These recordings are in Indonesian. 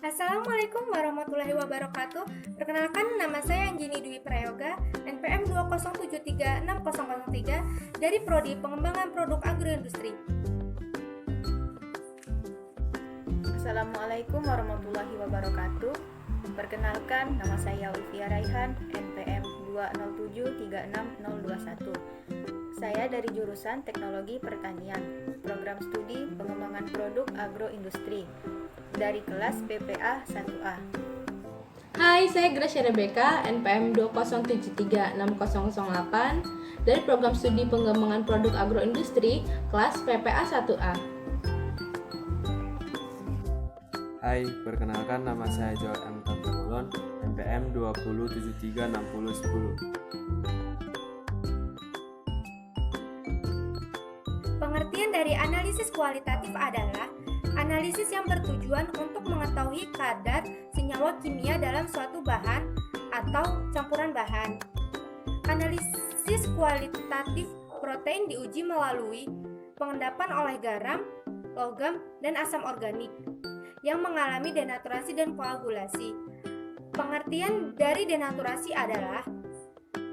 Assalamualaikum warahmatullahi wabarakatuh. Perkenalkan, nama saya Anjini Dwi Prayoga, NPM 207360003 dari Prodi Pengembangan Produk Agroindustri. Assalamualaikum warahmatullahi wabarakatuh. Perkenalkan, nama saya Ulfia Raihan, NPM 207360021. Saya dari jurusan Teknologi Pertanian, Program Studi Pengembangan Produk Agroindustri, dari kelas PPA 1A. Hai, saya Gracia Rebecca, NPM 207360008 dari Program Studi Pengembangan Produk Agroindustri, kelas PPA 1A. Hai, perkenalkan nama saya Joel M. Tabulon, NPM 20736010. Pengertian dari analisis kualitatif adalah analisis yang bertujuan untuk mengetahui kadar senyawa kimia dalam suatu bahan atau campuran bahan. Analisis kualitatif protein diuji melalui pengendapan oleh garam, logam, dan asam organik yang mengalami denaturasi dan koagulasi. Pengertian dari denaturasi adalah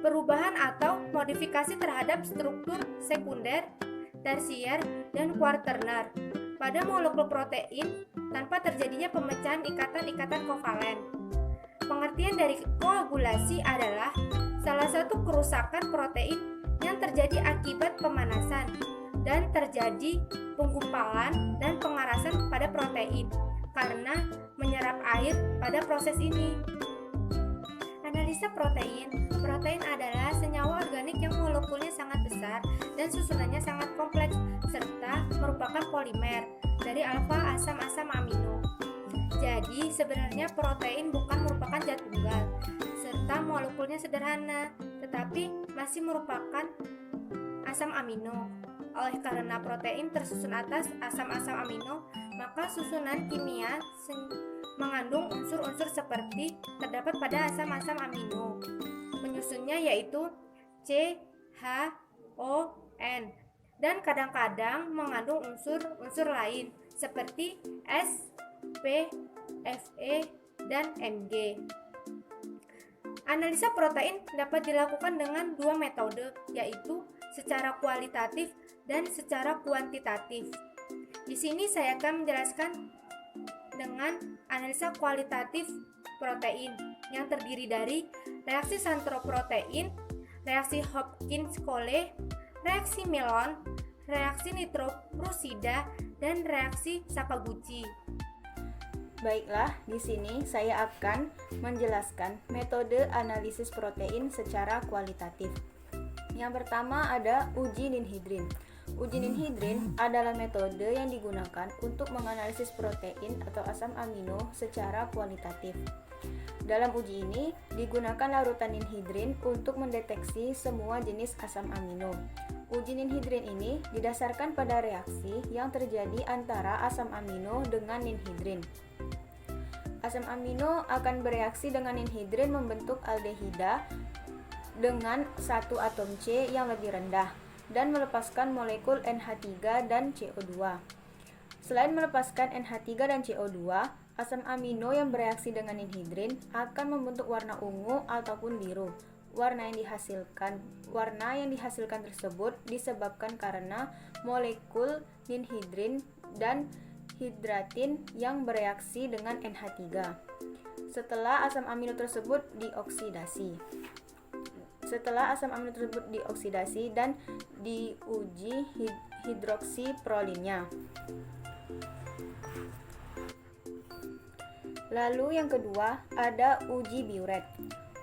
perubahan atau modifikasi terhadap struktur sekunder, tersier, dan kuaterner pada molekul protein tanpa terjadinya pemecahan ikatan-ikatan kovalen. Pengertian dari koagulasi adalah salah satu kerusakan protein yang terjadi akibat pemanasan dan terjadi penggumpalan dan pengerasan pada protein karena menyerap air pada proses ini. Analisa protein. Protein adalah senyawa organik yang molekulnya sangat besar dan susunannya sangat kompleks serta merupakan polimer dari alfa asam-asam amino. Jadi sebenarnya protein bukan merupakan zat tunggal serta molekulnya sederhana, tetapi masih merupakan asam amino. Oleh karena protein tersusun atas asam-asam amino, maka susunan kimia mengandung unsur-unsur seperti terdapat pada asam-asam amino. Penyusunnya yaitu C, H, O, N, dan kadang-kadang mengandung unsur-unsur lain seperti S, P, Fe, dan Mg. Analisa protein dapat dilakukan dengan dua metode, yaitu secara kualitatif dan secara kuantitatif. Di sini saya akan menjelaskan dengan analisa kualitatif protein yang terdiri dari reaksi santroprotein, reaksi Hopkins-Cole, reaksi Milon, reaksi nitroprussida, dan reaksi Sakaguchi. Baiklah, di sini saya akan menjelaskan metode analisis protein secara kualitatif. Yang pertama ada uji ninhidrin. Uji ninhidrin adalah metode yang digunakan untuk menganalisis protein atau asam amino secara kualitatif. Dalam uji ini digunakan larutan ninhidrin untuk mendeteksi semua jenis asam amino. Uji ninhidrin ini didasarkan pada reaksi yang terjadi antara asam amino dengan ninhidrin. Asam amino akan bereaksi dengan ninhidrin membentuk aldehida dengan satu atom C yang lebih rendah dan melepaskan molekul NH3 dan CO2. Selain melepaskan NH3 dan CO2, asam amino yang bereaksi dengan ninhidrin akan membentuk warna ungu ataupun biru. Warna yang dihasilkan tersebut disebabkan karena molekul ninhidrin dan hidratin yang bereaksi dengan NH3 setelah asam amino tersebut dioksidasi. Dan diuji hidroksi prolinnya. Lalu yang kedua ada uji Biuret.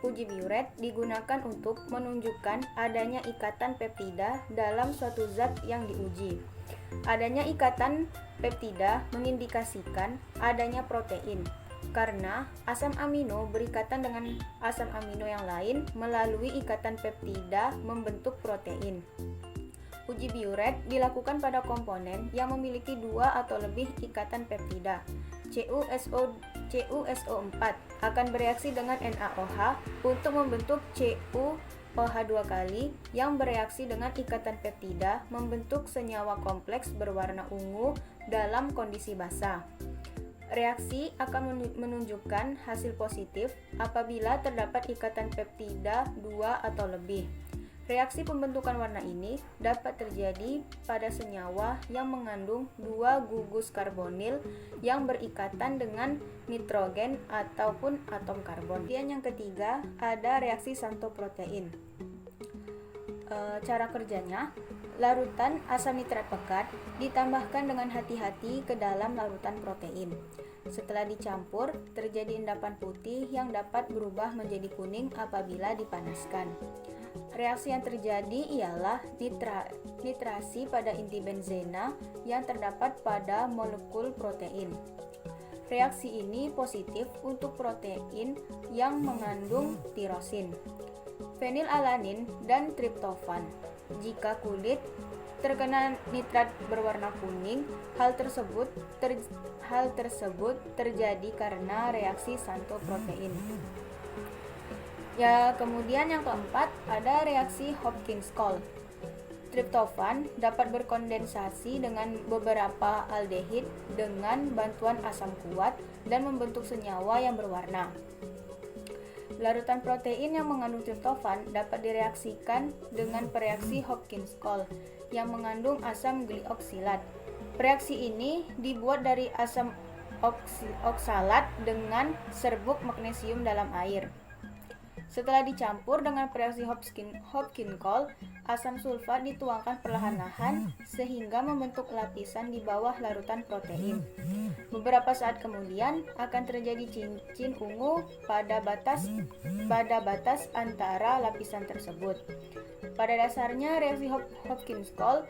Uji Biuret digunakan untuk menunjukkan adanya ikatan peptida dalam suatu zat yang diuji. Adanya ikatan peptida mengindikasikan adanya protein, karena asam amino berikatan dengan asam amino yang lain melalui ikatan peptida membentuk protein. Uji Biuret dilakukan pada komponen yang memiliki dua atau lebih ikatan peptida. CuSO4 akan bereaksi dengan NaOH untuk membentuk CuOH2 kali yang bereaksi dengan ikatan peptida membentuk senyawa kompleks berwarna ungu dalam kondisi basah. Reaksi akan menunjukkan hasil positif apabila terdapat ikatan peptida 2 atau lebih. Reaksi pembentukan warna ini dapat terjadi pada senyawa yang mengandung 2 gugus karbonil yang berikatan dengan nitrogen ataupun atom karbon. Kemudian yang ketiga ada reaksi Santo protein. Cara kerjanya, larutan asam nitrat pekat ditambahkan dengan hati-hati ke dalam larutan protein. Setelah dicampur, terjadi endapan putih yang dapat berubah menjadi kuning apabila dipanaskan. Reaksi yang terjadi ialah nitrasi pada inti benzena yang terdapat pada molekul protein. Reaksi ini positif untuk protein yang mengandung tirosin, fenilalanin, dan triptofan. Jika kulit terkena nitrat berwarna kuning, hal tersebut terjadi karena reaksi Santo protein. Ya, kemudian yang keempat ada reaksi Hopkins-Cole. Triptofan dapat berkondensasi dengan beberapa aldehid dengan bantuan asam kuat dan membentuk senyawa yang berwarna. Larutan protein yang mengandung triptofan dapat direaksikan dengan pereaksi Hopkins-Cole yang mengandung asam glioksilat. Reaksi ini dibuat dari asam oksalat dengan serbuk magnesium dalam air. Setelah dicampur dengan reaksi Hopkins-Cole, asam sulfat dituangkan perlahan-lahan sehingga membentuk lapisan di bawah larutan protein. Beberapa saat kemudian akan terjadi cincin ungu pada batas antara lapisan tersebut. Pada dasarnya, reaksi Hopkins-Cole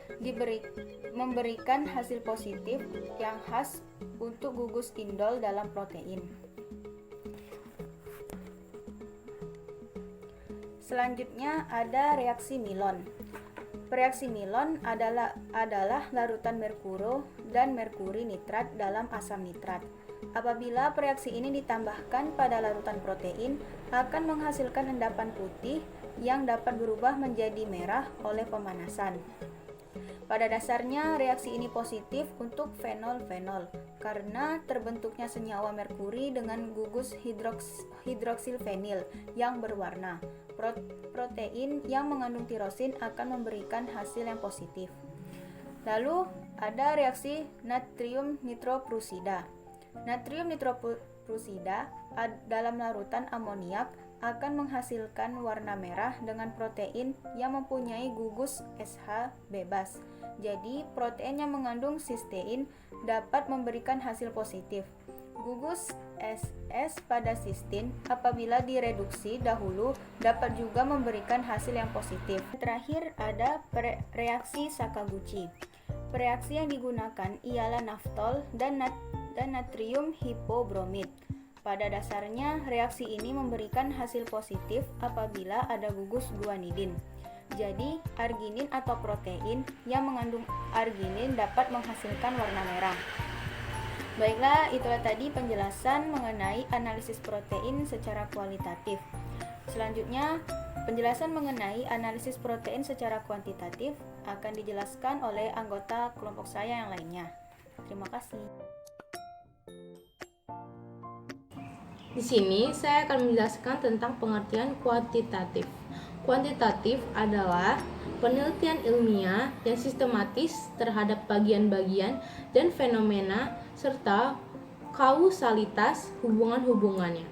memberikan hasil positif yang khas untuk gugus indol dalam protein. Selanjutnya ada reaksi Milon. Reaksi Milon adalah larutan merkuro dan merkuri nitrat dalam asam nitrat. Apabila reaksi ini ditambahkan pada larutan protein, akan menghasilkan endapan putih yang dapat berubah menjadi merah oleh pemanasan. Pada dasarnya, reaksi ini positif untuk fenol-fenol karena terbentuknya senyawa merkuri dengan gugus hidroksilfenil yang berwarna. Protein yang mengandung tirosin akan memberikan hasil yang positif. Lalu ada reaksi natrium nitroprussida. Natrium nitroprussida dalam larutan amoniak akan menghasilkan warna merah dengan protein yang mempunyai gugus SH bebas. Jadi, protein yang mengandung sistein dapat memberikan hasil positif. Gugus SS pada sistin apabila direduksi dahulu dapat juga memberikan hasil yang positif. Terakhir ada reaksi Sakaguchi. Reaksi yang digunakan ialah naftol dan natrium hipobromid. Pada dasarnya, reaksi ini memberikan hasil positif apabila ada gugus guanidin. Jadi, arginin atau protein yang mengandung arginin dapat menghasilkan warna merah. Baiklah, itulah tadi penjelasan mengenai analisis protein secara kualitatif. Selanjutnya, penjelasan mengenai analisis protein secara kuantitatif akan dijelaskan oleh anggota kelompok saya yang lainnya. Terima kasih. Di sini saya akan menjelaskan tentang pengertian kuantitatif. Kuantitatif adalah penelitian ilmiah yang sistematis terhadap bagian-bagian dan fenomena serta kausalitas hubungan-hubungannya.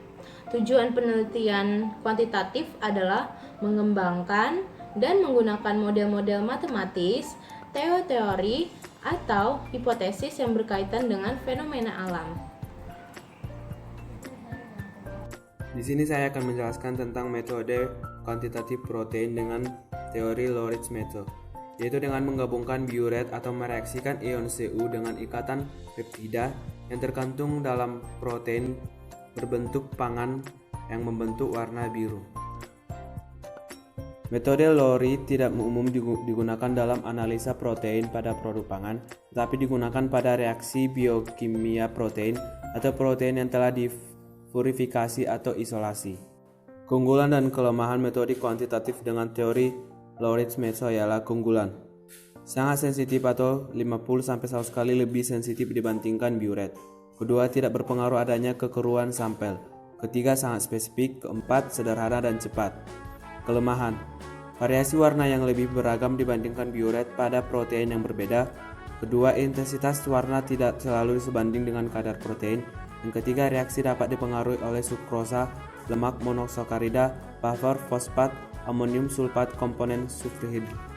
Tujuan penelitian kuantitatif adalah mengembangkan dan menggunakan model-model matematis, teori atau hipotesis yang berkaitan dengan fenomena alam. Di sini saya akan menjelaskan tentang metode kuantitatif protein dengan teori Lawrence method, yaitu dengan menggabungkan biuret atau mereaksikan ion Cu dengan ikatan peptida yang terkandung dalam protein berbentuk pangan yang membentuk warna biru. Metode Lawrence tidak umum digunakan dalam analisa protein pada produk pangan, tetapi digunakan pada reaksi biokimia protein atau protein yang telah purifikasi atau isolasi. Keunggulan dan kelemahan metode kuantitatif dengan teori Lawrence method ialah keunggulan. Sangat sensitif atau 50-100 kali lebih sensitif dibandingkan biuret. Kedua, tidak berpengaruh adanya kekeruan sampel. Ketiga, sangat spesifik. Keempat, sederhana dan cepat. Kelemahan: variasi warna yang lebih beragam dibandingkan biuret pada protein yang berbeda. Kedua, intensitas warna tidak selalu sebanding dengan kadar protein. Yang ketiga, reaksi dapat dipengaruhi oleh sukrosa, lemak monosakarida, buffer, fosfat, amonium sulfat, komponen sulfhidrat.